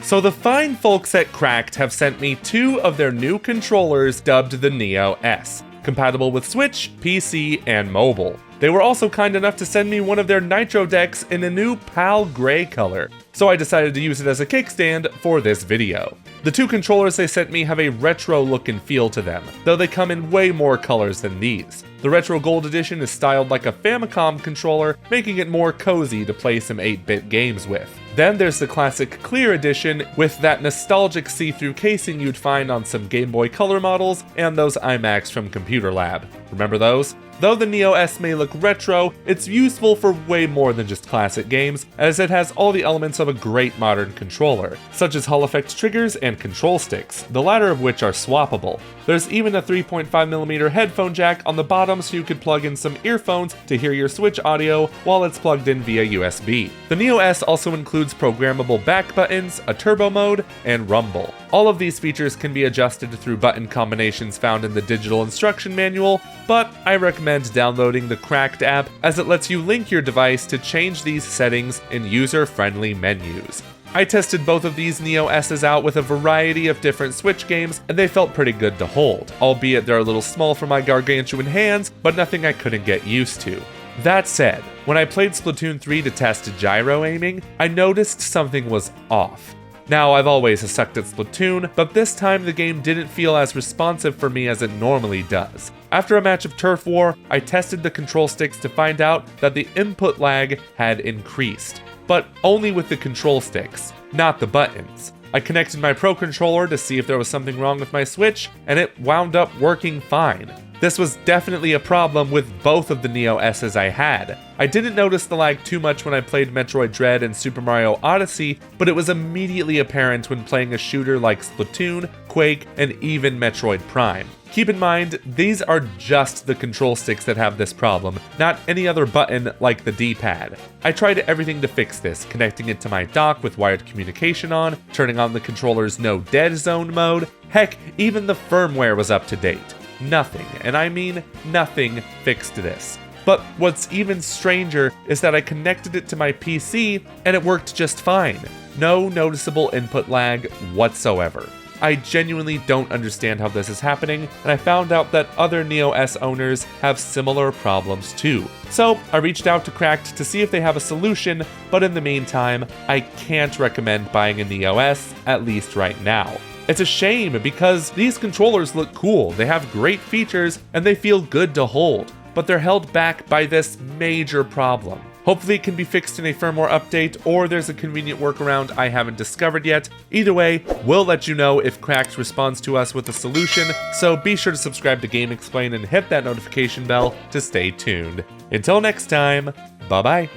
So the fine folks at Cracked have sent me 2 of their new controllers dubbed the Neo S, compatible with Switch, PC, and mobile. They were also kind enough to send me one of their Nitro decks in a new pal gray color, so I decided to use it as a kickstand for this video. The 2 controllers they sent me have a retro look and feel to them, though they come in way more colors than these. The Retro Gold Edition is styled like a Famicom controller, making it more cozy to play some 8-bit games with. Then there's the classic Clear Edition with that nostalgic see-through casing you'd find on some Game Boy Color models and those iMacs from Computer Lab. Remember those? Though the Neo S may look retro, it's useful for way more than just classic games, as it has all the elements of a great modern controller, such as Hall effect triggers and control sticks, the latter of which are swappable. There's even a 3.5mm headphone jack on the bottom so you could plug in some earphones to hear your Switch audio while it's plugged in via USB. The Neo S also includes programmable back buttons, a turbo mode, and rumble. All of these features can be adjusted through button combinations found in the digital instruction manual, but I recommend downloading the Cracked app as it lets you link your device to change these settings in user-friendly menus. I tested both of these Neo S's out with a variety of different Switch games, and they felt pretty good to hold, albeit they're a little small for my gargantuan hands, but nothing I couldn't get used to. That said, when I played Splatoon 3 to test gyro aiming, I noticed something was off. Now, I've always sucked at Splatoon, but this time the game didn't feel as responsive for me as it normally does. After a match of Turf War, I tested the control sticks to find out that the input lag had increased, but only with the control sticks, not the buttons. I connected my Pro Controller to see if there was something wrong with my Switch, and it wound up working fine. This was definitely a problem with both of the Neo S's I had. I didn't notice the lag too much when I played Metroid Dread and Super Mario Odyssey, but it was immediately apparent when playing a shooter like Splatoon, Quake, and even Metroid Prime. Keep in mind, these are just the control sticks that have this problem, not any other button like the D-pad. I tried everything to fix this, connecting it to my dock with wired communication on, turning on the controller's no dead zone mode, heck, even the firmware was up to date. Nothing, and I mean nothing, fixed this. But what's even stranger is that I connected it to my PC and it worked just fine. No noticeable input lag whatsoever. I genuinely don't understand how this is happening, and I found out that other Neo S owners have similar problems too. So I reached out to Cracked to see if they have a solution, but in the meantime, I can't recommend buying a Neo S, at least right now. It's a shame because these controllers look cool, they have great features, and they feel good to hold, but they're held back by this major problem. Hopefully it can be fixed in a firmware update, or there's a convenient workaround I haven't discovered yet. Either way, we'll let you know if Cracked responds to us with a solution, so be sure to subscribe to GameXplain and hit that notification bell to stay tuned. Until next time, bye-bye.